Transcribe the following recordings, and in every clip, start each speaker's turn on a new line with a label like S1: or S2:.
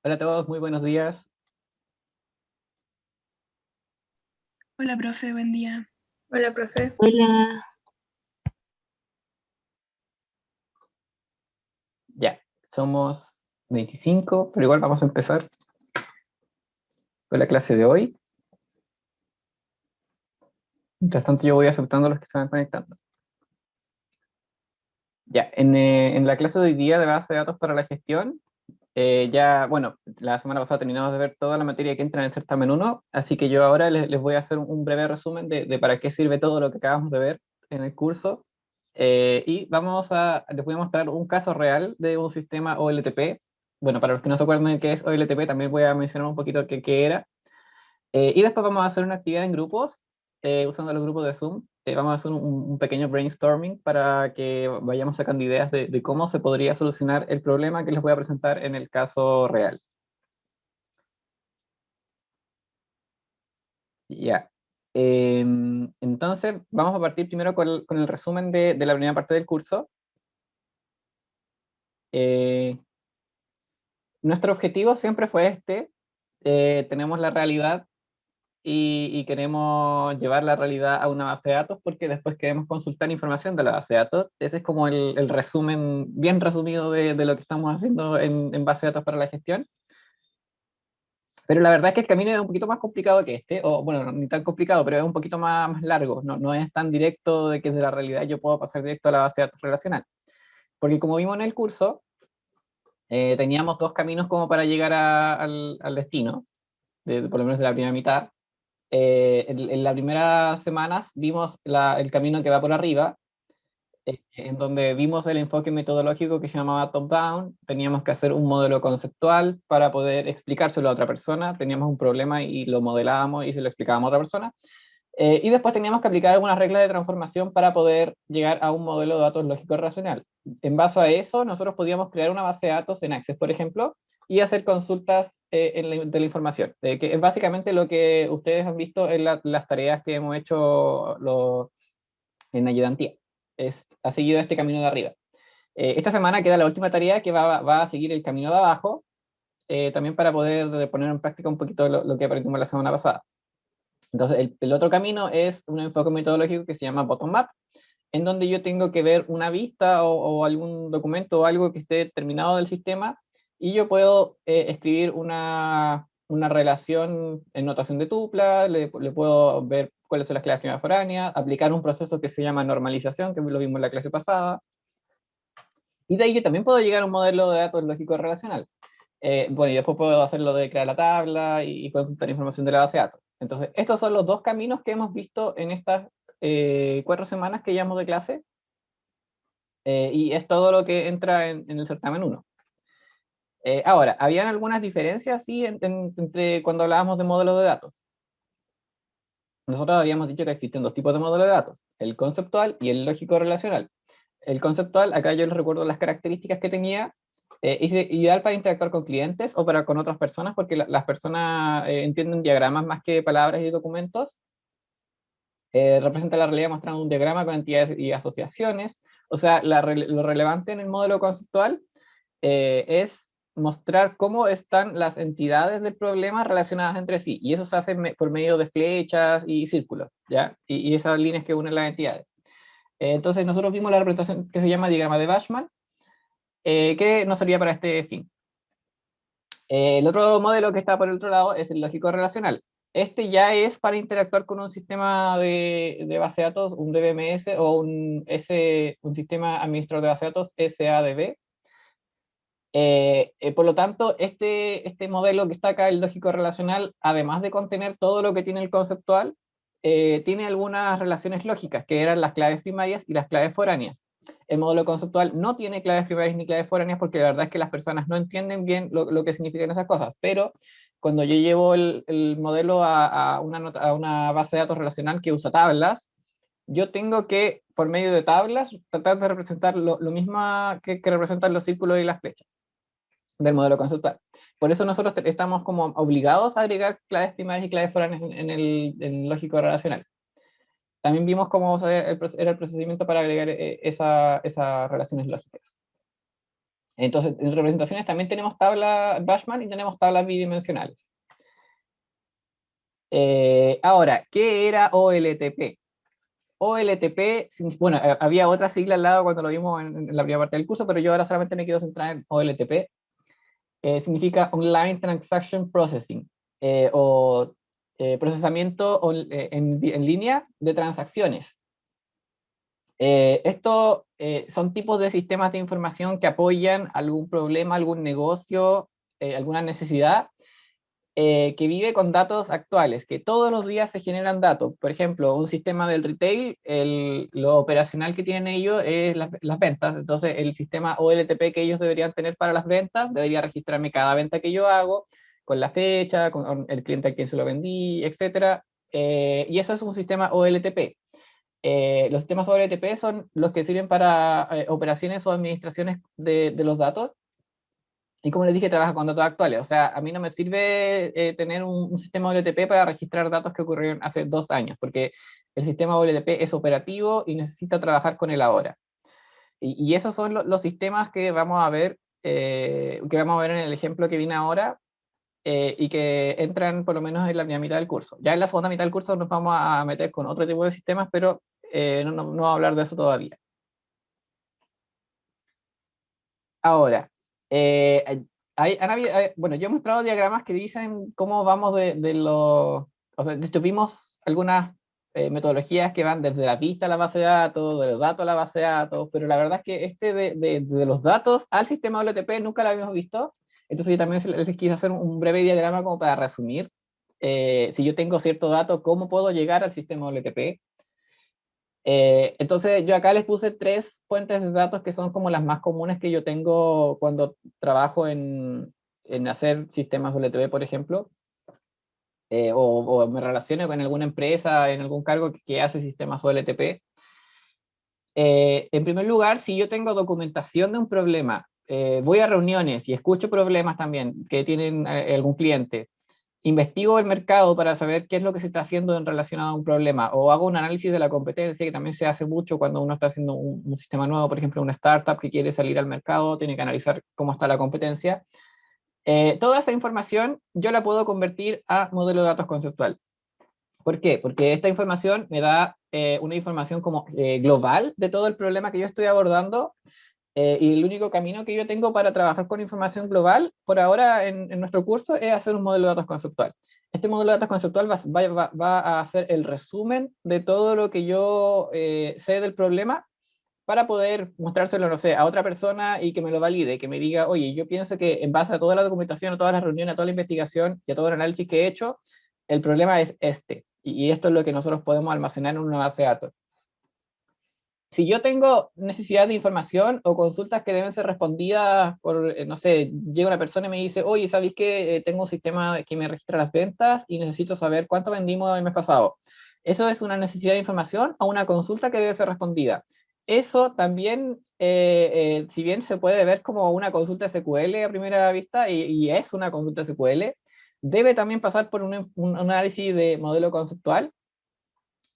S1: Hola a todos, muy buenos días.
S2: Hola, profe, buen día.
S3: Hola, profe.
S4: Hola,
S1: Ya, somos 25, pero igual vamos a empezar con la clase de hoy. Mientras tanto yo voy aceptando a los que se van conectando. Ya, en la clase de hoy día de base de datos para la gestión, bueno, la semana pasada terminamos de ver toda la materia que entra en el certamen 1, así que yo ahora les voy a hacer un breve resumen de para qué sirve todo lo que acabamos de ver en el curso. Y les voy a mostrar un caso real de un sistema OLTP. Bueno, para los que no se acuerdan de qué es OLTP, también voy a mencionar un poquito qué era. Y después vamos a hacer una actividad en grupos, usando los grupos de Zoom. Vamos a hacer un pequeño brainstorming para que vayamos sacando ideas de cómo se podría solucionar el problema que les voy a presentar en el caso real. Ya. Entonces, vamos a partir primero con el resumen de la primera parte del curso. Eh, Nuestro objetivo siempre fue este. Tenemos la realidad y queremos llevar la realidad a una base de datos porque después queremos consultar información de la base de datos. Ese es como el resumen bien resumido de lo que estamos haciendo en base de datos para la gestión. Pero la verdad es que el camino es un poquito más complicado que este, o bueno, no, ni tan complicado, pero es un poquito más largo. No es tan directo de que de la realidad yo puedo pasar directo a la base de datos relacional. Porque como vimos en el curso, teníamos dos caminos como para llegar al destino, por lo menos de la primera mitad. En las primeras semanas vimos el camino que va por arriba, en donde vimos el enfoque metodológico que se llamaba top-down. Teníamos que hacer un modelo conceptual para poder explicárselo a otra persona. Teníamos un problema y lo modelábamos y se lo explicábamos a otra persona. Y después teníamos que aplicar algunas reglas de transformación para poder llegar a un modelo de datos lógico racional. En base a eso, nosotros podíamos crear una base de datos en Access, por ejemplo, y hacer consultas de la información, que es básicamente lo que ustedes han visto en las tareas que hemos hecho en ayudantía. Ha seguido este camino de arriba. Esta semana queda la última tarea que va a seguir el camino de abajo, también para poder poner en práctica un poquito lo que aprendimos la semana pasada. Entonces, el otro camino es un enfoque metodológico que se llama bottom-up, en donde yo tengo que ver una vista o algún documento o algo que esté terminado del sistema, y yo puedo escribir una relación en notación de tupla, le puedo ver cuáles son las claves primas foráneas, aplicar un proceso que se llama normalización, que lo vimos en la clase pasada, y de ahí yo también puedo llegar a un modelo de datos lógico relacional. Bueno, y después puedo hacer lo de crear la tabla y consultar información de la base de datos. Entonces, estos son los dos caminos que hemos visto en estas 4 semanas que llevamos de clase, y es todo lo que entra en el certamen 1. Ahora, ¿habían algunas diferencias sí, entre cuando hablábamos de modelos de datos? Nosotros habíamos dicho que existen dos tipos de modelos de datos, el conceptual y el lógico relacional. El conceptual, acá yo les recuerdo las características que tenía. Es ideal para interactuar con clientes o con otras personas, porque las personas entienden diagramas más que palabras y documentos. Representa la realidad mostrando un diagrama con entidades y asociaciones. O sea, lo relevante en el modelo conceptual es mostrar cómo están las entidades del problema relacionadas entre sí, y eso se hace por medio de flechas y círculos, ¿ya? Y esas líneas que unen las entidades. Entonces nosotros vimos la representación que se llama diagrama de Bachmann, que nos servía para este fin. El otro modelo que está por el otro lado es el lógico relacional. Este ya es para interactuar con un sistema de base de datos, un DBMS o un sistema administrador de base de datos, SADB. Por lo tanto, este modelo que está acá, el lógico relacional, además de contener todo lo que tiene el conceptual, tiene algunas relaciones lógicas, que eran las claves primarias y las claves foráneas. El módulo conceptual no tiene claves primarias ni claves foráneas porque la verdad es que las personas no entienden bien lo que significan esas cosas, pero cuando yo llevo el modelo a una base de datos relacional que usa tablas, yo tengo que, por medio de tablas, tratar de representar lo mismo que representan los círculos y las flechas del modelo conceptual. Por eso nosotros estamos como obligados a agregar claves primarias y claves foráneas en el lógico relacional. También vimos cómo era el procedimiento para agregar esas relaciones lógicas. Entonces, en representaciones también tenemos tabla Bashman y tenemos tablas bidimensionales. Ahora, ¿qué era OLTP? OLTP, bueno, había otra sigla al lado cuando lo vimos en la primera parte del curso, pero yo ahora solamente me quiero centrar en OLTP. Significa Online Transaction Processing, o procesamiento en línea de transacciones. Esto son tipos de sistemas de información que apoyan algún problema, algún negocio, alguna necesidad, que vive con datos actuales, que todos los días se generan datos. Por ejemplo, un sistema del retail, lo operacional que tienen ellos es las ventas. Entonces, el sistema OLTP que ellos deberían tener para las ventas debería registrarme cada venta que yo hago, con la fecha, con el cliente a quien se lo vendí, etcétera. Y eso es un sistema OLTP. Los sistemas OLTP son los que sirven para operaciones o administraciones de los datos. Y como les dije, trabaja con datos actuales. O sea, a mí no me sirve tener un sistema OLTP para registrar datos que ocurrieron hace 2 años, porque el sistema OLTP es operativo y necesita trabajar con él ahora. Y esos son los sistemas que vamos a ver en el ejemplo que viene ahora, y que entran por lo menos en la primera mitad del curso. Ya en la segunda mitad del curso nos vamos a meter con otro tipo de sistemas, pero no voy a hablar de eso todavía. Ahora, bueno, yo he mostrado diagramas que dicen cómo vamos o sea, distribuimos algunas metodologías que van desde la pista a la base de datos, de los datos a la base de datos, pero la verdad es que de los datos al sistema OLTP nunca lo habíamos visto. Entonces yo también les quise hacer un breve diagrama como para resumir. Si yo tengo cierto dato, ¿cómo puedo llegar al sistema OLTP? Entonces yo acá les puse 3 fuentes de datos que son como las más comunes que yo tengo cuando trabajo en hacer sistemas OLTP, por ejemplo, o me relaciono con alguna empresa en algún cargo que hace sistemas OLTP. En primer lugar, si yo tengo documentación de un problema, voy a reuniones y escucho problemas también que tienen algún cliente, investigo el mercado para saber qué es lo que se está haciendo en relación a un problema, o hago un análisis de la competencia, que también se hace mucho cuando uno está haciendo un sistema nuevo, por ejemplo, una startup que quiere salir al mercado, tiene que analizar cómo está la competencia. Toda esta información yo la puedo convertir a modelo de datos conceptual. ¿Por qué? Porque esta información me da una información como global de todo el problema que yo estoy abordando, y el único camino que yo tengo para trabajar con información global por ahora en nuestro curso es hacer un modelo de datos conceptual. Este modelo de datos conceptual va a hacer el resumen de todo lo que yo sé del problema para poder mostrárselo, no sé, a otra persona y que me lo valide, que me diga, oye, yo pienso que en base a toda la documentación, a todas las reuniones, a toda la investigación y a todo el análisis que he hecho, el problema es este. Y esto es lo que nosotros podemos almacenar en una base de datos. Si yo tengo necesidad de información o consultas que deben ser respondidas por, no sé, llega una persona y me dice, oye, ¿sabéis que tengo un sistema que me registra las ventas y necesito saber cuánto vendimos el mes pasado? ¿Eso es una necesidad de información o una consulta que debe ser respondida? Eso también, si bien se puede ver como una consulta SQL a primera vista, y es una consulta SQL, debe también pasar por un análisis de modelo conceptual,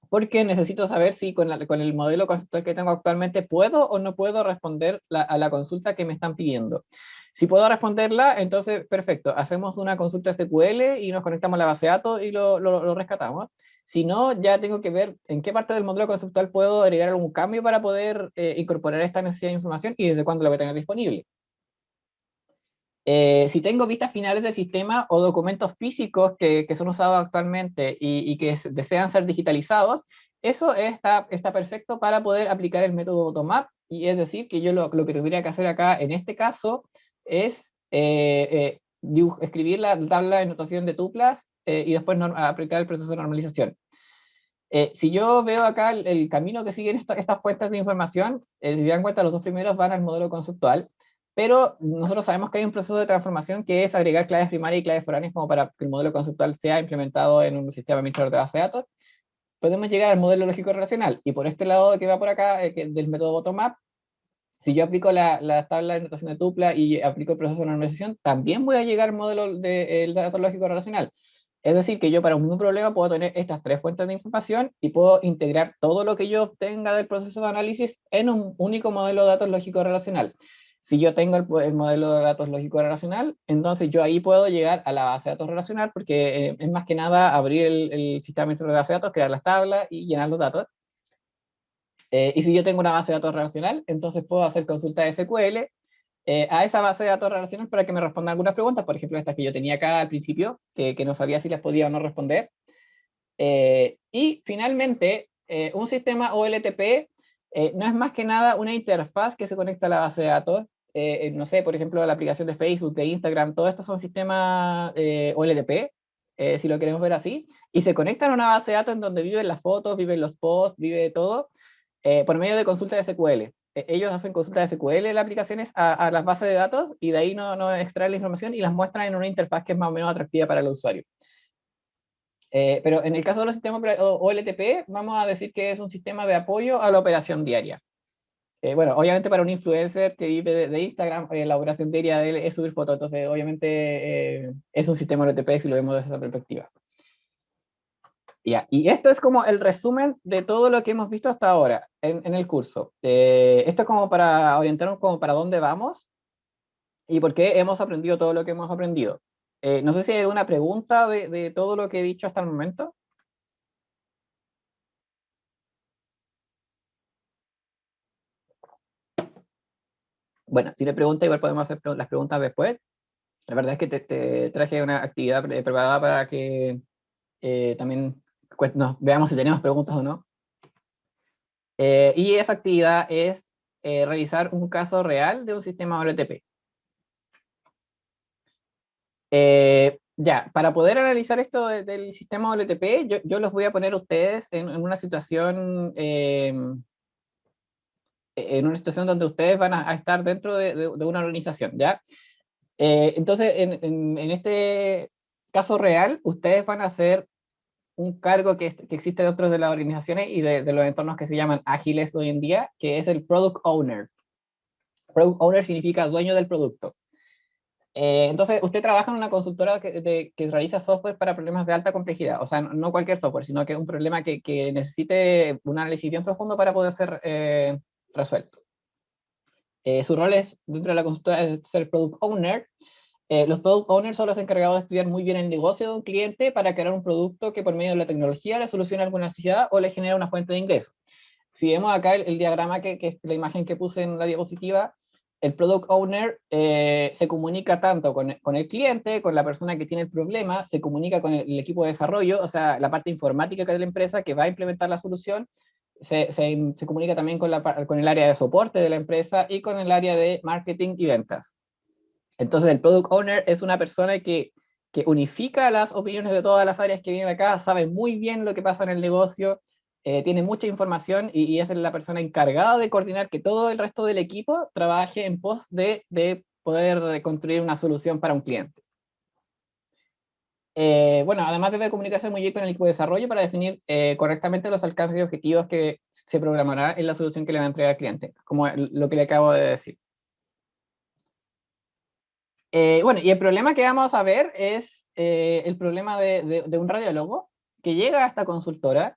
S1: porque necesito saber si con el modelo conceptual que tengo actualmente puedo o no puedo responder a la consulta que me están pidiendo. Si puedo responderla, entonces perfecto, hacemos una consulta SQL y nos conectamos a la base de datos y lo rescatamos. Si no, ya tengo que ver en qué parte del modelo conceptual puedo agregar algún cambio para poder incorporar esta necesidad de información y desde cuándo lo voy a tener disponible. Si tengo vistas finales del sistema o documentos físicos que son usados actualmente y que desean ser digitalizados, eso está perfecto para poder aplicar el método bottom-up, y es decir, que yo lo que tendría que hacer acá en este caso es escribir la tabla de notación de tuplas, y después aplicar el proceso de normalización. Si yo veo acá el camino que siguen estas fuentes de información, si se dan cuenta, los dos primeros van al modelo conceptual, pero nosotros sabemos que hay un proceso de transformación que es agregar claves primarias y claves foráneas como para que el modelo conceptual sea implementado en un sistema administrador de base de datos. Podemos llegar al modelo lógico relacional, y por este lado que va por acá, del método bottom-up, si yo aplico la tabla de notación de tupla y aplico el proceso de normalización, también voy a llegar al modelo del dato lógico relacional. Es decir, que yo para un mismo problema puedo tener estas 3 fuentes de información y puedo integrar todo lo que yo obtenga del proceso de análisis en un único modelo de datos lógico relacional. Si yo tengo el modelo de datos lógico relacional, entonces yo ahí puedo llegar a la base de datos relacional, porque es más que nada abrir el sistema administrador de base de datos, crear las tablas y llenar los datos. Y si yo tengo una base de datos relacional, entonces puedo hacer consulta de SQL a esa base de datos relacional para que me responda algunas preguntas, por ejemplo, estas que yo tenía acá al principio, que no sabía si las podía o no responder. Y finalmente, un sistema OLTP no es más que nada una interfaz que se conecta a la base de datos. No sé, por ejemplo, la aplicación de Facebook, de Instagram, todo esto son sistemas OLTP, si lo queremos ver así, y se conectan a una base de datos en donde viven las fotos, viven los posts, vive todo, por medio de consulta de SQL. Ellos hacen consulta de SQL en las aplicaciones a las bases de datos y de ahí no extraen la información y las muestran en una interfaz que es más o menos atractiva para el usuario. Pero en el caso de los sistemas OLTP, vamos a decir que es un sistema de apoyo a la operación diaria. Bueno, obviamente para un influencer que vive de Instagram, la operación diaria de él es subir fotos, entonces obviamente es un sistema OLTP si lo vemos desde esa perspectiva. Ya, y esto es como el resumen de todo lo que hemos visto hasta ahora en el curso. Esto es como para orientarnos como para dónde vamos y por qué hemos aprendido todo lo que hemos aprendido. No sé si hay alguna pregunta de todo lo que he dicho hasta el momento. Bueno, si le pregunta, igual podemos hacer las preguntas después. La verdad es que te traje una actividad preparada para que también pues, veamos si tenemos preguntas o no. Y esa actividad es realizar un caso real de un sistema OLTP. Ya, para poder analizar esto del sistema OLTP, yo los voy a poner a ustedes en una situación donde ustedes van a estar dentro de una organización, ¿ya? Entonces, en este caso real, ustedes van a hacer un cargo que existe dentro de las organizaciones y de los entornos que se llaman ágiles hoy en día, que es el Product Owner. Product Owner significa dueño del producto. Entonces, usted trabaja en una consultora que realiza software para problemas de alta complejidad, o sea, no cualquier software, sino que un problema que necesite un análisis bien profundo para poder ser resuelto. Su rol es, dentro de la consultora, es ser Product Owner. Los Product Owners son los encargados de estudiar muy bien el negocio de un cliente para crear un producto que por medio de la tecnología le solucione alguna necesidad o le genera una fuente de ingreso. Si vemos acá el diagrama, que es la imagen que puse en la diapositiva, el Product Owner se comunica tanto con el cliente, con la persona que tiene el problema, se comunica con el equipo de desarrollo, o sea, la parte informática de la empresa que va a implementar la solución, se comunica también con el área de soporte de la empresa y con el área de marketing y ventas. Entonces, el Product Owner es una persona que unifica las opiniones de todas las áreas que vienen acá, sabe muy bien lo que pasa en el negocio, tiene mucha información y es la persona encargada de coordinar que todo el resto del equipo trabaje en pos de poder construir una solución para un cliente. Bueno, además debe comunicarse muy bien con el equipo de desarrollo para definir correctamente los alcances y objetivos que se programará en la solución que le va a entregar al cliente, como lo que le acabo de decir. Bueno, y el problema que vamos a ver es el problema de un radiólogo que llega a esta consultora.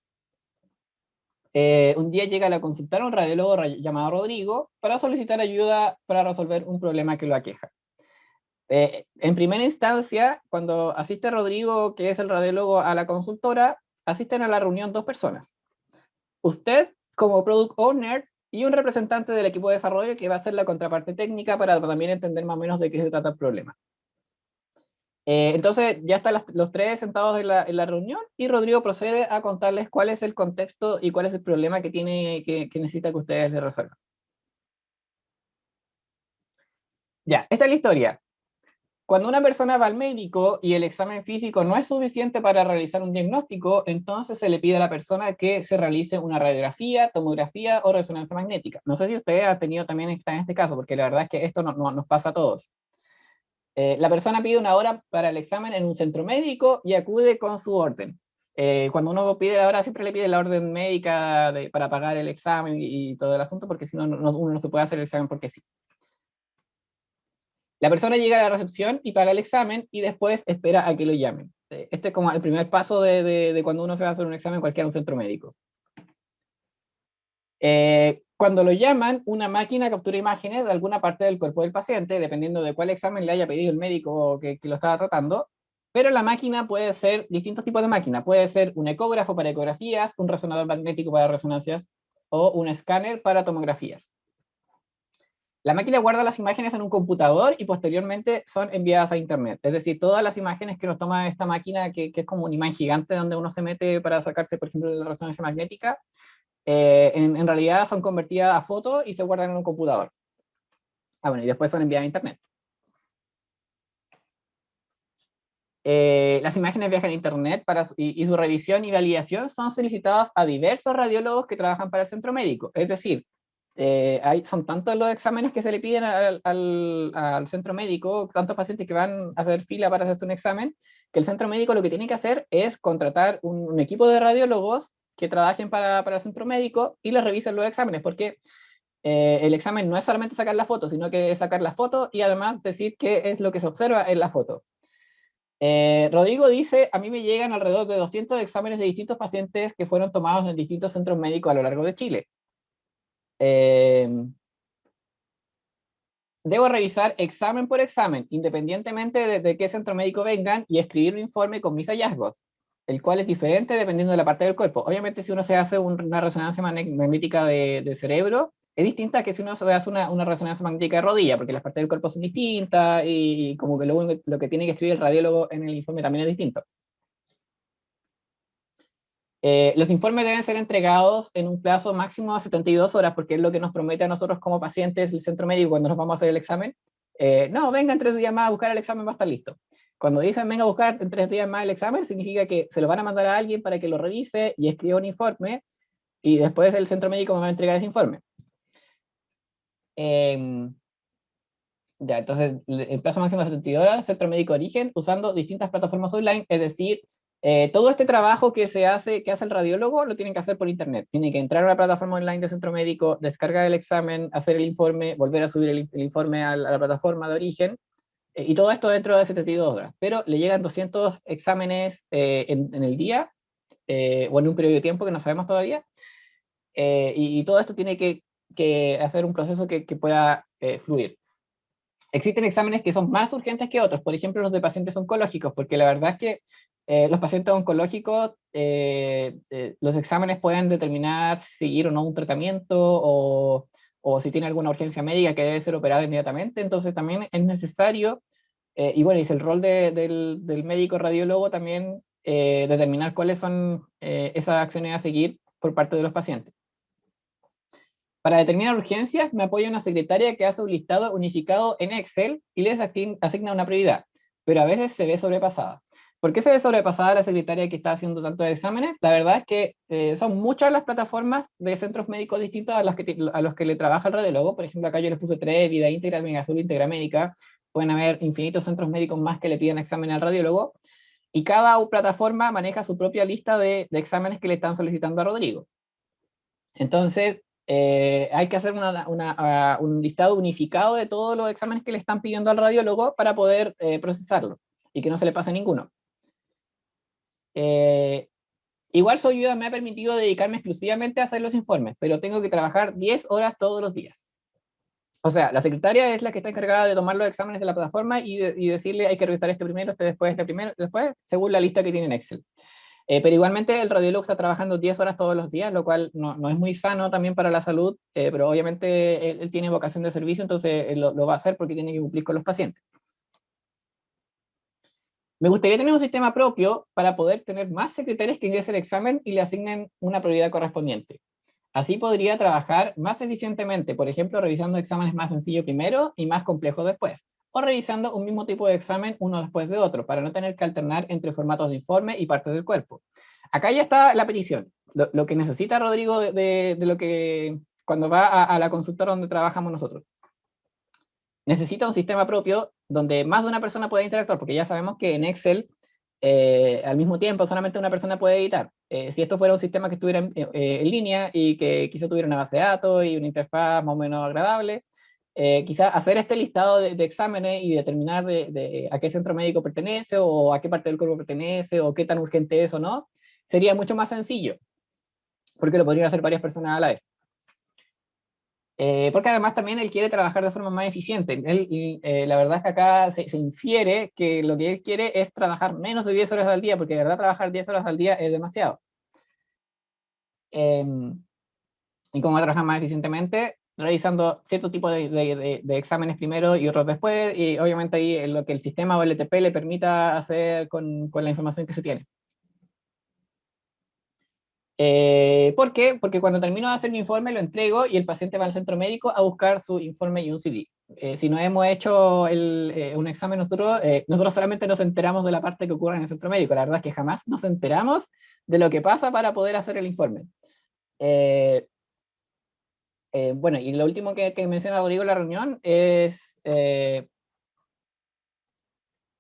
S1: Un día llega a la consultora un radiólogo llamado Rodrigo para solicitar ayuda para resolver un problema que lo aqueja. En primera instancia, cuando asiste Rodrigo, que es el radiólogo, a la consultora, asisten a la reunión dos personas. Usted, como Product Owner, y un representante del equipo de desarrollo que va a ser la contraparte técnica para también entender más o menos de qué se trata el problema. Entonces ya están los tres sentados en la reunión y Rodrigo procede a contarles cuál es el contexto y cuál es el problema que necesita que ustedes le resuelvan. Ya, esta es la historia. Cuando una persona va al médico y el examen físico no es suficiente para realizar un diagnóstico, entonces se le pide a la persona que se realice una radiografía, tomografía o resonancia magnética. No sé si usted ha tenido también en este caso, porque la verdad es que esto nos pasa a todos. La persona pide una hora para el examen en un centro médico y acude con su orden. Cuando uno pide la hora, siempre le pide la orden médica para pagar el examen y todo el asunto, porque si no, uno no se puede hacer el examen porque sí. La persona llega a la recepción y paga el examen y después espera a que lo llamen. Este es como el primer paso de cuando uno se va a hacer un examen en cualquier centro médico. cuando lo llaman, una máquina captura imágenes de alguna parte del cuerpo del paciente, dependiendo de cuál examen le haya pedido el médico que lo estaba tratando, pero la máquina puede ser distintos tipos de máquina. Puede ser un ecógrafo para ecografías, un resonador magnético para resonancias, o un escáner para tomografías. La máquina guarda las imágenes en un computador y posteriormente son enviadas a Internet. Es decir, todas las imágenes que nos toma esta máquina, que es como un imán gigante donde uno se mete para sacarse, por ejemplo, la resonancia magnética, en realidad son convertidas a fotos y se guardan en un computador. Bueno, y después son enviadas a Internet. Las imágenes viajan a Internet y su revisión y validación son solicitadas a diversos radiólogos que trabajan para el centro médico. Es decir, son tantos los exámenes que se le piden al centro médico, tantos pacientes que van a hacer fila para hacerse un examen, que el centro médico lo que tiene que hacer es contratar un equipo de radiólogos que trabajen para el centro médico y les revisen los exámenes, porque el examen no es solamente sacar la foto, sino que es sacar la foto y además decir qué es lo que se observa en la foto. Rodrigo dice, a mí me llegan alrededor de 200 exámenes de distintos pacientes que fueron tomados en distintos centros médicos a lo largo de Chile. Debo revisar examen por examen, independientemente de qué centro médico vengan, y escribir un informe con mis hallazgos, el cual es diferente dependiendo de la parte del cuerpo. Obviamente, si uno se hace una resonancia magnética de cerebro, es distinta que si uno se hace una resonancia magnética de rodilla, porque las partes del cuerpo son distintas y como que lo que tiene que escribir el radiólogo en el informe también es distinto. Los informes deben ser entregados en un plazo máximo de 72 horas, porque es lo que nos promete a nosotros como pacientes el centro médico cuando nos vamos a hacer el examen. No, vengan 3 días más a buscar el examen, va a estar listo. Cuando dicen venga a buscar en 3 días más el examen, significa que se lo van a mandar a alguien para que lo revise y escriba un informe, y después el centro médico me va a entregar ese informe. Ya, entonces, el plazo máximo de 72 horas, centro médico de origen, usando distintas plataformas online, es decir, todo este trabajo que hace el radiólogo lo tienen que hacer por internet. Tiene que entrar a la plataforma online del centro médico, descargar el examen, hacer el informe, volver a subir el informe a la plataforma de origen, y todo esto dentro de 72 horas. Pero le llegan 200 exámenes en el día, o en un periodo de tiempo que no sabemos todavía, y todo esto tiene que hacer un proceso que pueda fluir. Existen exámenes que son más urgentes que otros, por ejemplo los de pacientes oncológicos, porque la verdad es que los pacientes oncológicos, los exámenes pueden determinar si seguir o no un tratamiento, o si tiene alguna urgencia médica que debe ser operada inmediatamente. Entonces también es necesario, y bueno, es el rol del médico radiólogo también, determinar cuáles son esas acciones a seguir por parte de los pacientes. Para determinar urgencias, me apoya una secretaria que hace un listado unificado en Excel y les asigna una prioridad, pero a veces se ve sobrepasada. ¿Por qué se ve sobrepasada la secretaria que está haciendo tantos exámenes? La verdad es que son muchas las plataformas de centros médicos distintos a los que le trabaja el radiólogo. Por ejemplo, acá yo les puse 3, Vida Íntegra, Megasur, Íntegra Médica. Pueden haber infinitos centros médicos más que le piden examen al radiólogo, y cada plataforma maneja su propia lista de exámenes que le están solicitando a Rodrigo. Entonces, hay que hacer un listado unificado de todos los exámenes que le están pidiendo al radiólogo para poder procesarlo y que no se le pase ninguno. Igual su ayuda me ha permitido dedicarme exclusivamente a hacer los informes, pero tengo que trabajar 10 horas todos los días. O sea, la secretaria es la que está encargada de tomar los exámenes de la plataforma y decirle hay que revisar este primero, este después, este primero, después, según la lista que tiene en Excel. Pero igualmente el radiólogo está trabajando 10 horas todos los días, lo cual no es muy sano también para la salud, pero obviamente él tiene vocación de servicio, entonces él lo va a hacer porque tiene que cumplir con los pacientes. Me gustaría tener un sistema propio para poder tener más secretarias que ingresen el examen y le asignen una prioridad correspondiente. Así podría trabajar más eficientemente, por ejemplo, revisando exámenes más sencillos primero y más complejos después, o revisando un mismo tipo de examen uno después de otro, para no tener que alternar entre formatos de informe y partes del cuerpo. Acá ya está la petición. Lo que necesita Rodrigo de lo que cuando va a la consultora donde trabajamos nosotros. Necesita un sistema propio donde más de una persona pueda interactuar, porque ya sabemos que en Excel, al mismo tiempo, solamente una persona puede editar. Si esto fuera un sistema que estuviera en línea y que quizá tuviera una base de datos y una interfaz más o menos agradable, quizá hacer este listado de exámenes y determinar a qué centro médico pertenece, o a qué parte del cuerpo pertenece, o qué tan urgente es o no, sería mucho más sencillo, porque lo podrían hacer varias personas a la vez. Porque además también él quiere trabajar de forma más eficiente. La verdad es que acá se infiere que lo que él quiere es trabajar menos de 10 horas al día, porque de verdad trabajar 10 horas al día es demasiado. Eh, y cómo trabajar más eficientemente, realizando cierto tipo de exámenes primero y otros después, y obviamente ahí en lo que el sistema o el ETP le permita hacer con la información que se tiene. ¿Por qué? Porque cuando termino de hacer mi informe lo entrego y el paciente va al centro médico a buscar su informe y un CD. Si no hemos hecho un examen nosotros solamente nos enteramos de la parte que ocurre en el centro médico. La verdad es que jamás nos enteramos de lo que pasa para poder hacer el informe. Eh, bueno, y lo último que menciona Rodrigo en la reunión es,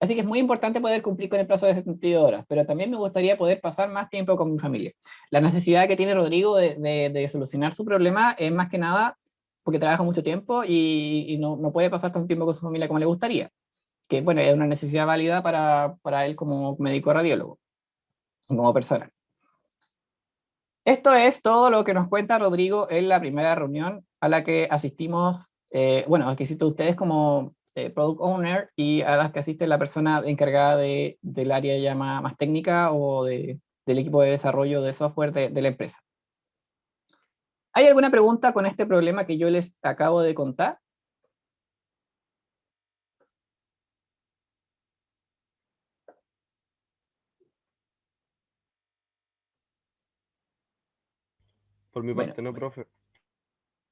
S1: así que es muy importante poder cumplir con el plazo de 72 horas, pero también me gustaría poder pasar más tiempo con mi familia. La necesidad que tiene Rodrigo de solucionar su problema es más que nada porque trabaja mucho tiempo y no puede pasar tanto tiempo con su familia como le gustaría, que bueno, es una necesidad válida para él como médico radiólogo, como persona. Esto es todo lo que nos cuenta Rodrigo en la primera reunión a la que asistimos, bueno, que asisten ustedes como Product Owner y a las que asiste la persona encargada del área ya más técnica o del equipo de desarrollo de software de la empresa. ¿Hay alguna pregunta con este problema que yo les acabo de contar?
S3: Por mi
S1: Bueno,
S3: parte, no, profe.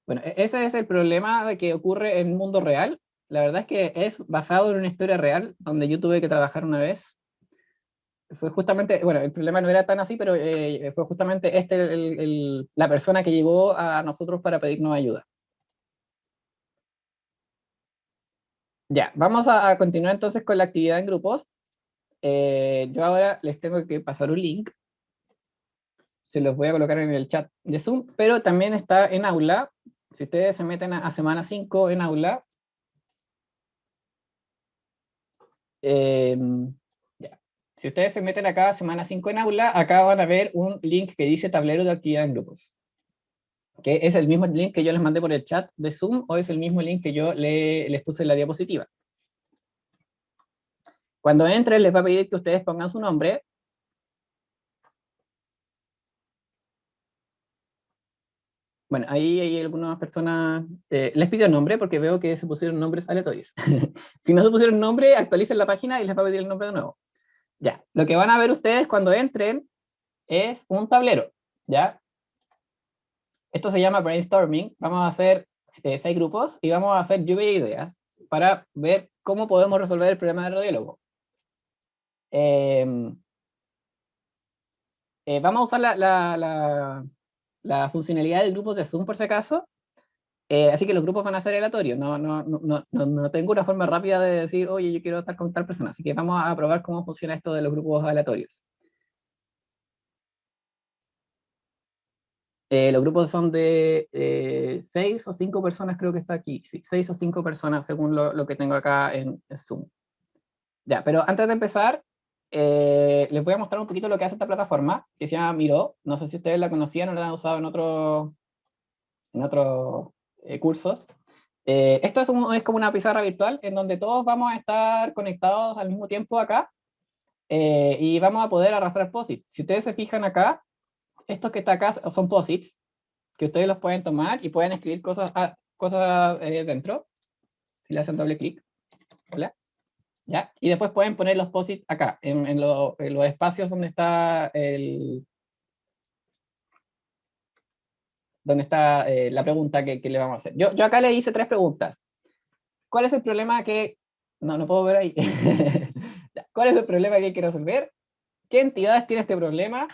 S1: bueno, ese es el problema de que ocurre en el mundo real. La verdad es que es basado en una historia real donde yo tuve que trabajar una vez. Fue justamente, bueno, el problema no era tan así, pero fue justamente la persona que llegó a nosotros para pedirnos ayuda. Ya, vamos a continuar entonces con la actividad en grupos. Yo ahora les tengo que pasar un link. Se los voy a colocar en el chat de Zoom, pero también está en aula. Si ustedes se meten a semana 5 en aula, eh, ya. Si ustedes se meten acá a semana 5 en aula, acá van a ver un link que dice tablero de actividad en grupos. Que es el mismo link que yo les mandé por el chat de Zoom o es el mismo link que yo les puse en la diapositiva. Cuando entren les va a pedir que ustedes pongan su nombre. Bueno, ahí hay algunas personas, les pido el nombre porque veo que se pusieron nombres aleatorios. Si no se pusieron nombre, actualicen la página y les va a pedir el nombre de nuevo. Ya, lo que van a ver ustedes cuando entren es un tablero, ¿ya? Esto se llama brainstorming. Vamos a hacer 6 grupos y vamos a hacer lluvia de ideas para ver cómo podemos resolver el problema del radiólogo. Vamos a usar la funcionalidad del grupo de Zoom por si acaso. Así que los grupos van a ser aleatorios. No tengo una forma rápida de decir, oye, yo quiero estar con tal persona. Así que vamos a probar cómo funciona esto de los grupos aleatorios. Los grupos son de 6 o 5 personas, creo que está aquí. Sí, 6 o 5 personas según lo que tengo acá en Zoom. Ya, pero antes de empezar, les voy a mostrar un poquito lo que hace esta plataforma, que se llama Miro. No sé si ustedes la conocían o la han usado en otros cursos. Esto es como una pizarra virtual en donde todos vamos a estar conectados al mismo tiempo acá y vamos a poder arrastrar posits. Si ustedes se fijan acá, estos que está acá son posits que ustedes los pueden tomar y pueden escribir cosas dentro. Si le hacen doble clic. Hola. ¿Ya? Y después pueden poner los posits acá, en los espacios donde está la pregunta que le vamos a hacer. Yo acá le hice 3 preguntas. ¿Cuál es el problema que... No puedo ver ahí. ¿Cuál es el problema que hay que resolver? ¿Qué entidades tiene este problema?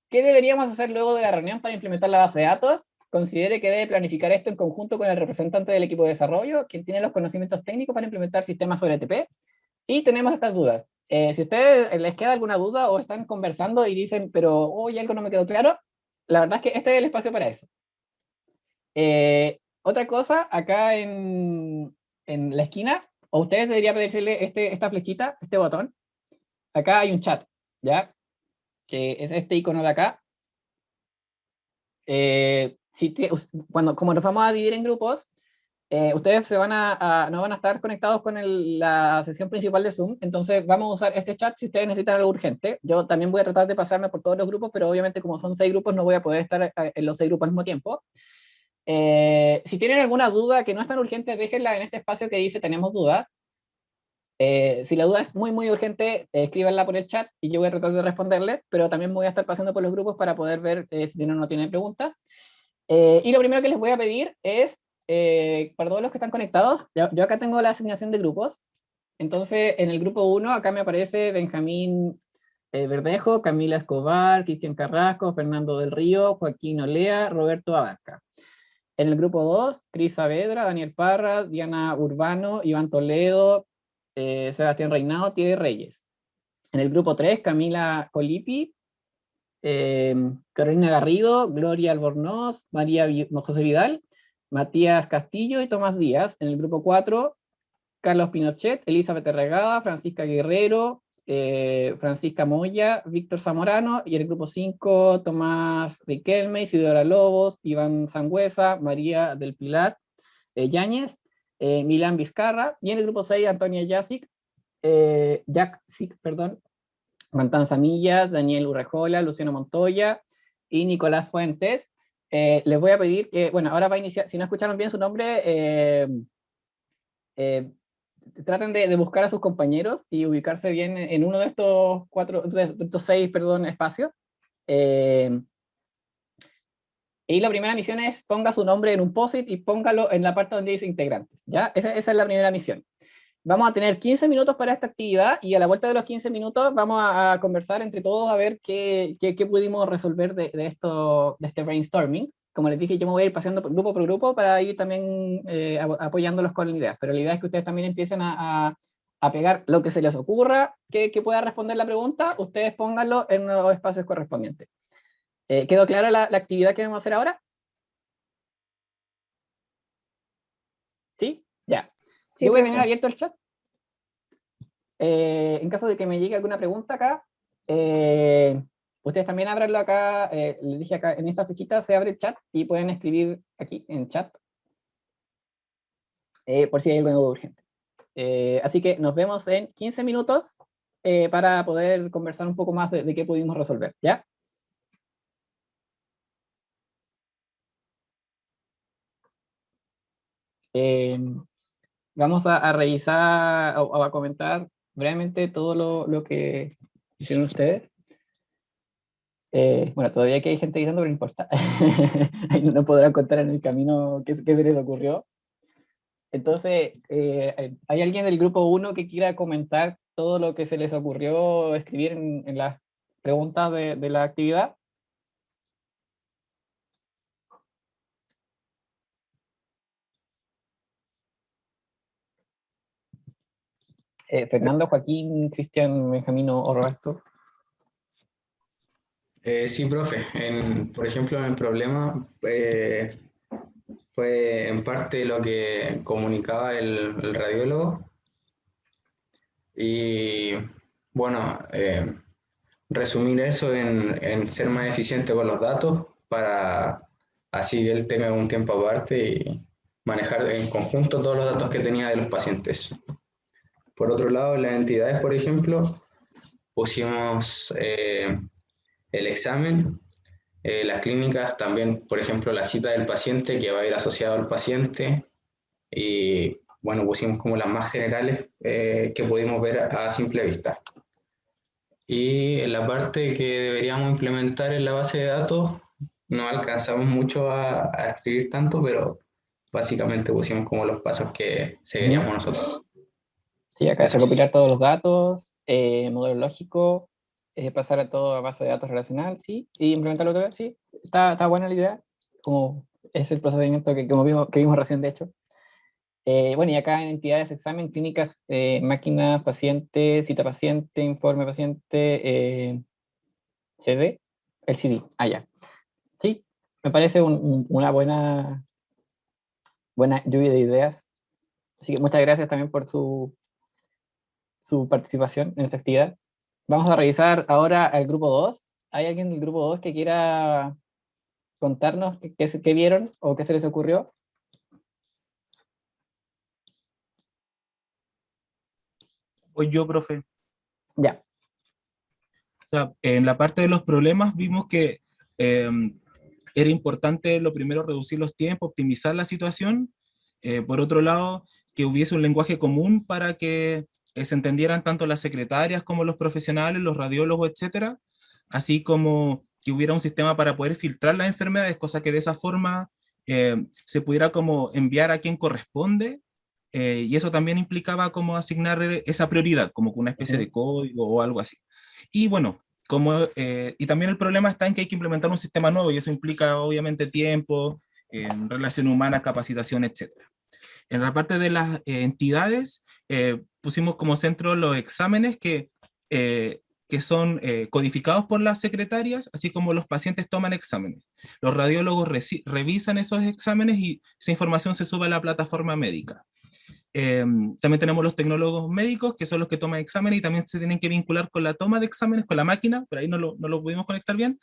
S1: ¿Qué deberíamos hacer luego de la reunión para implementar la base de datos? Considere que debe planificar esto en conjunto con el representante del equipo de desarrollo, quien tiene los conocimientos técnicos para implementar sistemas sobre ETP. Y tenemos estas dudas. Si a ustedes les queda alguna duda o están conversando y dicen, pero hoy algo no me quedó claro, la verdad es que este es el espacio para eso. Otra cosa, acá en la esquina, a ustedes debería pedírsele esta flechita, este botón. Acá hay un chat, ¿ya? Que es este icono de acá. como nos vamos a dividir en grupos, ustedes no van a estar conectados con la sesión principal de Zoom, entonces vamos a usar este chat si ustedes necesitan algo urgente. Yo también voy a tratar de pasarme por todos los grupos, pero obviamente como son 6 grupos no voy a poder estar en los 6 grupos al mismo tiempo. Si tienen alguna duda que no es tan urgente, déjenla en este espacio que dice tenemos dudas. Si la duda es muy, muy urgente, escríbanla por el chat y yo voy a tratar de responderle, pero también voy a estar pasando por los grupos para poder ver si tienen o no tienen preguntas. Y lo primero que les voy a pedir es, para todos los que están conectados, yo acá tengo la asignación de grupos. Entonces, en el grupo 1, acá me aparece Benjamín Verdejo, Camila Escobar, Cristian Carrasco, Fernando del Río, Joaquín Olea, Roberto Abarca. En el grupo 2, Cris Saavedra, Daniel Parra, Diana Urbano, Iván Toledo, Sebastián Reinao, Thierry Reyes. En el grupo 3, Camila Colipi, Carolina Garrido, Gloria Albornoz, María José Vidal, Matías Castillo y Tomás Díaz. En el grupo 4, Carlos Pinochet, Elizabeth Regada, Francisca Guerrero, Francisca Moya, Víctor Zamorano, y en el grupo 5, Tomás Riquelme, Isidora Lobos, Iván Sangüesa, María del Pilar Yáñez, Milán Vizcarra, y en el grupo 6, Antonia Jacic, perdón, Mantanza Millas, Daniel Urrejola, Luciano Montoya y Nicolás Fuentes. Les voy a pedir que, bueno, ahora va a iniciar, si no escucharon bien su nombre, traten de buscar a sus compañeros y ubicarse bien en uno de estos 6, espacios. Y la primera misión es ponga su nombre en un post-it y póngalo en la parte donde dice integrantes, ¿ya? Esa es la primera misión. Vamos a tener 15 minutos para esta actividad y a la vuelta de los 15 minutos vamos a conversar entre todos a ver qué pudimos resolver de este brainstorming. Como les dije, yo me voy a ir pasando por grupo para ir también apoyándolos con ideas, pero la idea es que ustedes también empiecen a pegar lo que se les ocurra, que pueda responder la pregunta, ustedes pónganlo en los espacios correspondientes. ¿Quedó clara la actividad que vamos a hacer ahora? ¿Sí? Ya.
S2: Sí,
S1: Yo voy a
S2: profe.
S1: tener abierto el chat. En caso de que me llegue alguna pregunta acá, ustedes también ábranlo acá, les dije acá, en esta flechita se abre el chat y pueden escribir aquí en chat, por si hay alguna duda urgente. Así que nos vemos en 15 minutos para poder conversar un poco más de qué pudimos resolver, ¿ya? Vamos a revisar o a comentar brevemente todo lo que hicieron ustedes. Bueno, todavía que hay gente gritando, pero no importa. Ahí no podrán contar en el camino qué se les ocurrió. Entonces, ¿hay alguien del grupo 1 que quiera comentar todo lo que se les ocurrió escribir en las preguntas de la actividad? Fernando, Joaquín, Cristian, Benjamino o Roberto.
S3: Sí, profe. Por ejemplo, en el problema fue en parte lo que comunicaba el radiólogo. Y bueno, resumir eso en ser más eficiente con los datos para así él tenga un tiempo aparte y manejar en conjunto todos los datos que tenía de los pacientes. Por otro lado, las entidades, por ejemplo, pusimos el examen, las clínicas, también, por ejemplo, la cita del paciente que va a ir asociado al paciente y, bueno, pusimos como las más generales que pudimos ver a simple vista. Y en la parte que deberíamos implementar en la base de datos, no alcanzamos mucho a escribir tanto, pero básicamente pusimos como los pasos que seguiríamos nosotros.
S1: Sí, acá es recopilar todos los datos, modelo lógico, pasar a todo a base de datos relacional, sí, y implementarlo otra vez, sí. Está buena la idea, como es el procedimiento que vimos recién, de hecho. Bueno, y acá en entidades, examen, clínicas, máquinas, paciente, cita paciente, informe paciente, CD, el CD, ya. Sí, me parece una buena lluvia de ideas. Así que muchas gracias también por su participación en esta actividad. Vamos a revisar ahora al grupo 2. ¿Hay alguien del grupo 2 que quiera contarnos qué vieron o qué se les ocurrió?
S4: Hoy yo, profe.
S1: Ya.
S4: O sea, en la parte de los problemas vimos que eh, era importante lo primero reducir los tiempos, optimizar la situación. Por otro lado, que hubiese un lenguaje común para que se entendieran tanto las secretarias como los profesionales, los radiólogos, etcétera, así como que hubiera un sistema para poder filtrar las enfermedades, cosa que de esa forma se pudiera como enviar a quien corresponde, y eso también implicaba como asignar esa prioridad, como una especie de código o algo así. Y bueno, y también el problema está en que hay que implementar un sistema nuevo y eso implica obviamente tiempo, relación humana, capacitación, etcétera. En la parte de las entidades, pusimos como centro los exámenes que son codificados por las secretarias, así como los pacientes toman exámenes. Los radiólogos revisan esos exámenes y esa información se sube a la plataforma médica. También tenemos los tecnólogos médicos, que son los que toman exámenes y también se tienen que vincular con la toma de exámenes, con la máquina, pero ahí no lo pudimos conectar bien.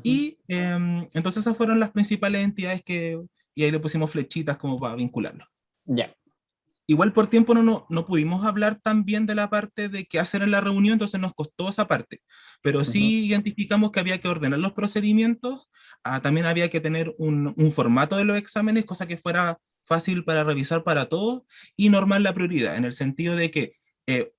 S4: Y entonces esas fueron las principales entidades y ahí le pusimos flechitas como para vincularlo.
S1: Ya.
S4: Igual por tiempo no pudimos hablar tan bien de la parte de qué hacer en la reunión, entonces nos costó esa parte. Pero sí identificamos que había que ordenar los procedimientos, también había que tener un formato de los exámenes, cosa que fuera fácil para revisar para todos, y normar la prioridad, en el sentido de que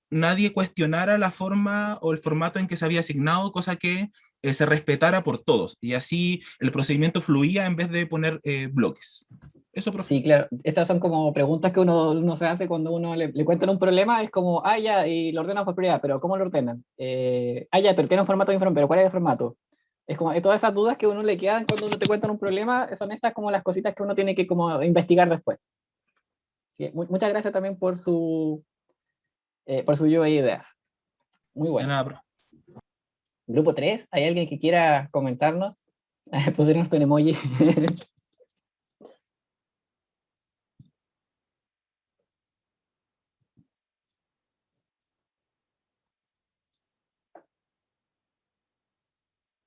S4: nadie cuestionara la forma o el formato en que se había asignado, cosa que se respetara por todos, y así el procedimiento fluía en vez de poner bloques. Eso, profe.
S1: Sí, claro. Estas son como preguntas que uno se hace cuando uno le cuentan un problema. Es como, ya, y lo ordenan por prioridad, pero ¿cómo lo ordenan? Ya, pero tiene un formato diferente, pero ¿cuál es el formato? Es como todas esas dudas que a uno le quedan cuando uno te cuentan un problema, son estas como las cositas que uno tiene que como investigar después. Sí, muchas gracias también por su lluvia de ideas. Muy
S4: De
S1: bueno.
S4: nada, profe.
S1: Grupo 3, ¿hay alguien que quiera comentarnos? Pusieron un emoji.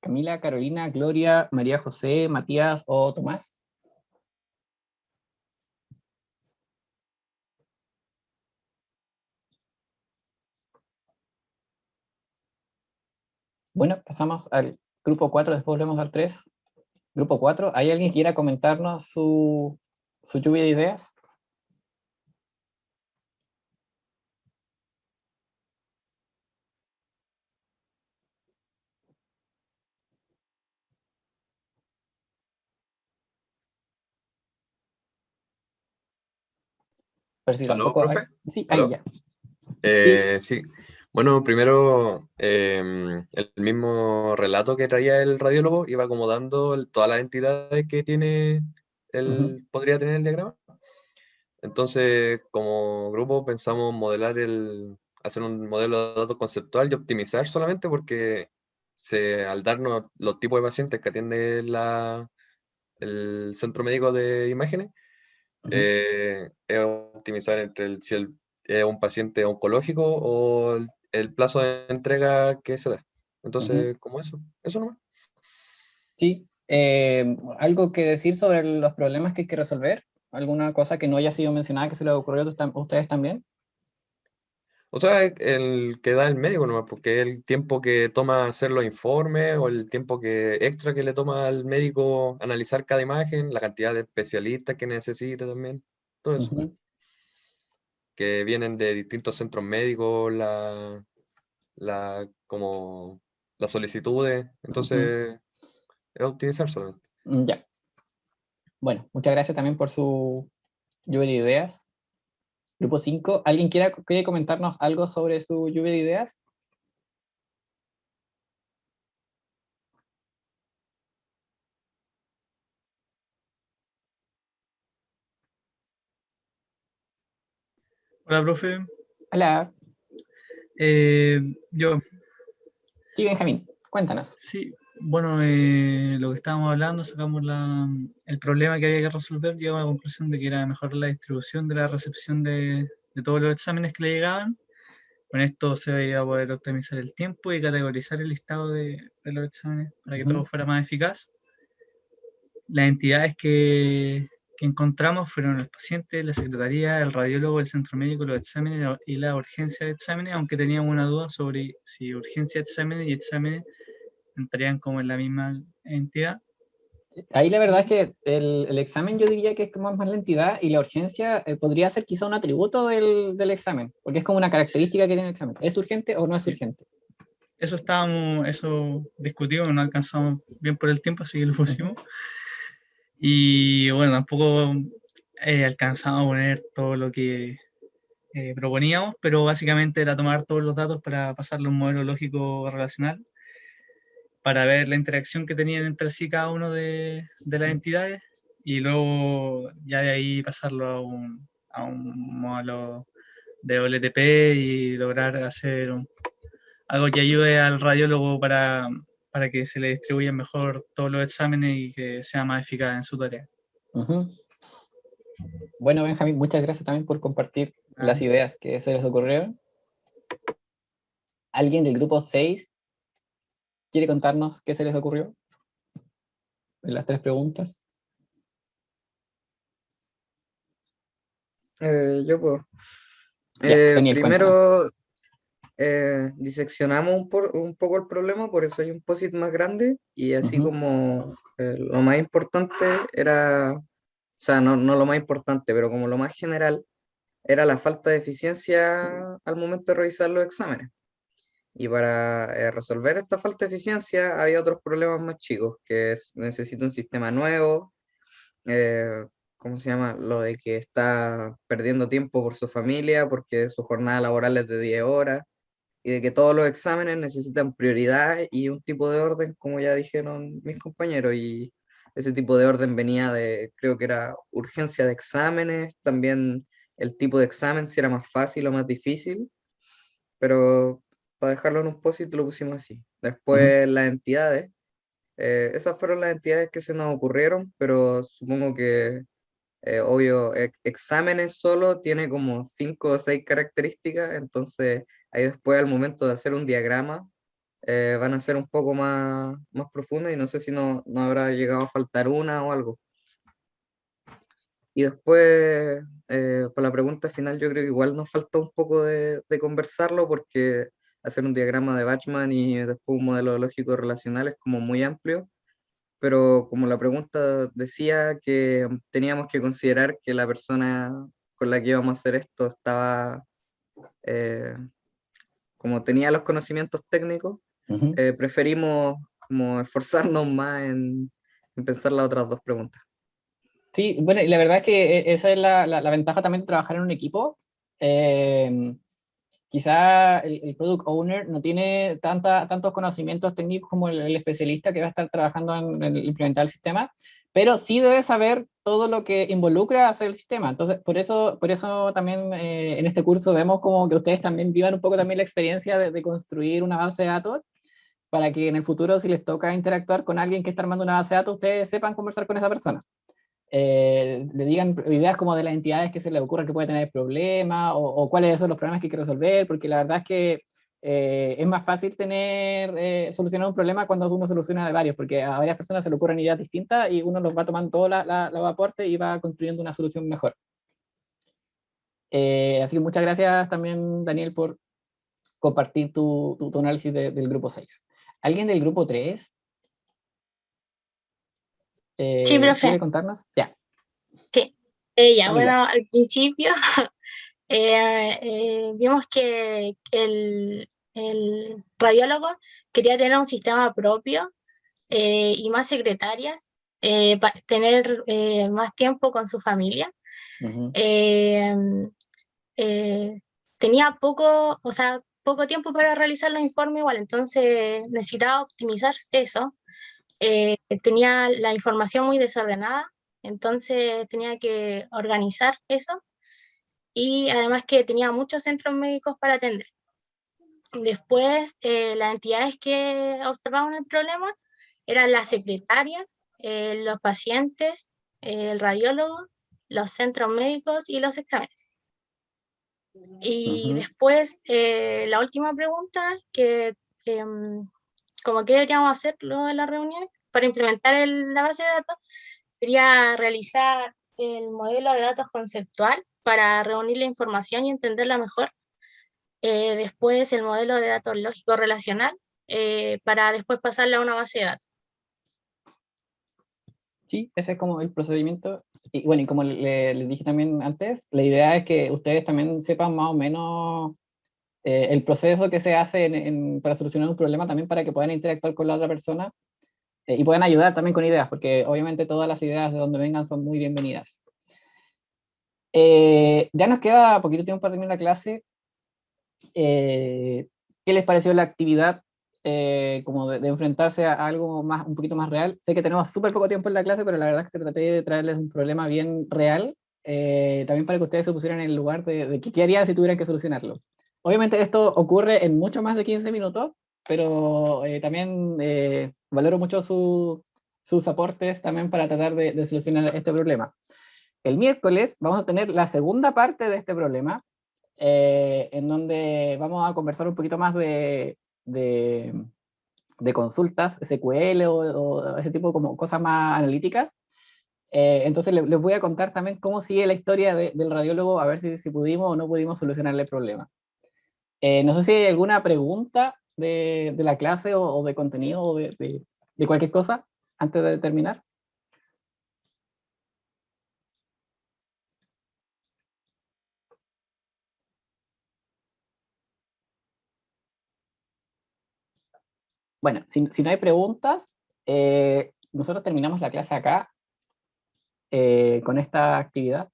S1: Camila, Carolina, Gloria, María José, Matías o Tomás. Bueno, pasamos al grupo 4, después volvemos al 3. Grupo 4, ¿hay alguien que quiera comentarnos su lluvia de ideas? Pero si
S5: ¿Aló,
S1: tampoco hay...
S5: profe?
S1: Sí, ahí
S5: ¿Aló?
S1: ya. Sí.
S5: Sí. Bueno, primero, el mismo relato que traía el radiólogo iba acomodando todas las entidades que podría tener el diagrama. Entonces, como grupo pensamos hacer un modelo de datos conceptual y optimizar solamente porque al darnos los tipos de pacientes que atiende el centro médico de imágenes, es optimizar si es un paciente oncológico o el plazo de entrega que se da. Entonces, como eso nomás.
S1: Sí. ¿Algo que decir sobre los problemas que hay que resolver? ¿Alguna cosa que no haya sido mencionada que se les ocurrió a ustedes también?
S5: O sea, el que da el médico nomás, porque es el tiempo que toma hacer los informes o el tiempo extra que le toma al médico analizar cada imagen, la cantidad de especialistas que necesita también, todo eso. Que vienen de distintos centros médicos, como las solicitudes, entonces es optimizar solamente.
S1: Ya. Bueno, muchas gracias también por su lluvia de ideas. Grupo 5, ¿alguien quiere comentarnos algo sobre su lluvia de ideas?
S6: Hola, profe.
S1: Hola.
S6: Yo,
S1: Sí, Benjamín, cuéntanos.
S6: sí, bueno, lo que estábamos hablando, sacamos el problema que había que resolver, llegamos a la conclusión de que era mejor la distribución de la recepción de todos los exámenes que le llegaban. Con esto se iba a poder optimizar el tiempo y categorizar el listado de los exámenes para que todo fuera más eficaz. las entidades que encontramos fueron el paciente, la secretaría, el radiólogo, el centro médico, los exámenes y la urgencia de exámenes, aunque teníamos una duda sobre si urgencia de exámenes y exámenes entrarían como en la misma entidad.
S1: Ahí la verdad es que el examen yo diría que es como más la entidad, y la urgencia podría ser quizá un atributo del examen, porque es como una característica que tiene el examen. ¿Es urgente o no es urgente?
S6: Eso discutimos, no alcanzamos bien por el tiempo, así que lo pusimos. Y bueno, tampoco alcanzamos a poner todo lo que proponíamos, pero básicamente era tomar todos los datos para pasarle un modelo lógico relacional, para ver la interacción que tenían entre sí cada uno de las entidades, y luego ya de ahí pasarlo a un modelo de OLTP y lograr hacer algo que ayude al radiólogo para que se le distribuyan mejor todos los exámenes y que sea más eficaz en su tarea.
S1: Ujú. Bueno, Benjamín, muchas gracias también por compartir las ideas que se les ocurrieron. ¿Alguien del grupo 6 quiere contarnos qué se les ocurrió en las 3 preguntas?
S7: Yo puedo.
S1: Ya, Daniel, cuéntanos.
S7: Primero, diseccionamos un poco el problema, por eso hay un POSIT más grande, y así
S1: Ujú.
S7: como lo más importante era, o sea, no lo más importante, pero como lo más general, era la falta de eficiencia al momento de revisar los exámenes. Y para resolver esta falta de eficiencia había otros problemas más chicos, que es, necesita un sistema nuevo, eh, ¿cómo se llama? Lo de que está perdiendo tiempo por su familia, porque su jornada laboral es de 10 horas, y de que todos los exámenes necesitan prioridad y un tipo de orden, como ya dijeron mis compañeros, y ese tipo de orden venía de, creo que era urgencia de exámenes, también el tipo de examen, si era más fácil o más difícil, pero para dejarlo en un post lo pusimos así.
S1: Ujú.
S7: Después las entidades, esas fueron las entidades que se nos ocurrieron, pero supongo que obvio, exámenes solo tiene como 5 o 6 características, entonces ahí después al momento de hacer un diagrama van a ser un poco más profundas, y no sé si no habrá llegado a faltar una o algo. Y después, por la pregunta final, yo creo que igual nos falta un poco de conversarlo, porque hacer un diagrama de Bachmann y después un modelo lógico relacional es como muy amplio, pero como la pregunta decía que teníamos que considerar que la persona con la que íbamos a hacer esto estaba, eh, como tenía los conocimientos técnicos,
S1: Ujú.
S7: preferimos como esforzarnos más en pensar las otras 2 preguntas.
S1: Sí, bueno, y la verdad es que esa es la ventaja también de trabajar en un equipo. Quizá el product owner no tiene tantos conocimientos técnicos como el especialista que va a estar trabajando en implementar el sistema, pero sí debe saber todo lo que involucra hacer el sistema. Entonces, por eso también en este curso vemos como que ustedes también vivan un poco también la experiencia de construir una base de datos, para que en el futuro, si les toca interactuar con alguien que está armando una base de datos, ustedes sepan conversar con esa persona. Le digan ideas como de las entidades que se les ocurra que puede tener problemas, o cuáles son los problemas que hay que resolver, porque la verdad es que es más fácil solucionar un problema cuando uno soluciona de varios, porque a varias personas se le ocurren ideas distintas y uno los va tomando todo los aportes y va construyendo una solución mejor. Así que muchas gracias también, Daniel, por compartir tu análisis del grupo 6. ¿Alguien del grupo 3
S8: Sí, profe.
S1: quiere contarnos? Ya.
S8: Sí. Ya,
S1: Camila.
S8: bueno, al principio vimos que el radiólogo quería tener un sistema propio y más secretarias, para tener más tiempo con su familia.
S1: Ujú.
S8: Eh, eh, Tenía poco tiempo para realizar los informes igual, entonces necesitaba optimizar eso. Tenía la información muy desordenada, entonces tenía que organizar eso, y además que tenía muchos centros médicos para atender. Después, las entidades que observaban el problema eran la secretaria, los pacientes, el radiólogo, los centros médicos y los exámenes. Y
S1: Ujú.
S8: después, la última pregunta, como qué deberíamos hacer luego de las reuniones para implementar la base de datos, sería realizar el modelo de datos conceptual para reunir la información y entenderla mejor. Después el modelo de datos lógico relacional para después pasarla a una base de datos.
S1: Sí, ese es como el procedimiento. Y bueno, y como le dije también antes, la idea es que ustedes también sepan más o menos el proceso que se hace para solucionar un problema, también para que puedan interactuar con la otra persona y puedan ayudar también con ideas, porque obviamente todas las ideas de donde vengan son muy bienvenidas. Ya nos queda poquito tiempo para terminar la clase. ¿Qué les pareció la actividad como de enfrentarse a algo más, un poquito más real? Sé que tenemos súper poco tiempo en la clase, pero la verdad es que traté de traerles un problema bien real, también para que ustedes se pusieran en el lugar de qué harían si tuvieran que solucionarlo. Obviamente esto ocurre en mucho más de 15 minutos, pero también valoro mucho sus aportes también para tratar de solucionar este problema. El miércoles vamos a tener la segunda parte de este problema, en donde vamos a conversar un poquito más de consultas SQL o ese tipo como cosas más analíticas. Entonces les voy a contar también cómo sigue la historia del radiólogo, a ver si pudimos o no pudimos solucionarle el problema. No sé si hay alguna pregunta de la clase o de contenido o de cualquier cosa antes de terminar. Bueno, si no hay preguntas, nosotros terminamos la clase acá con esta actividad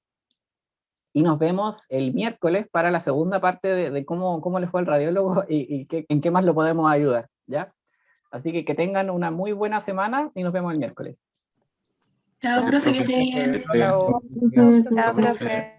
S1: y nos vemos el miércoles para la segunda parte de cómo le fue al radiólogo y en qué más lo podemos ayudar, ¿ya? Así que tengan una muy buena semana y nos vemos el miércoles.
S2: Chao, profe, que esté bien.
S1: Chao.
S9: Chao, profe.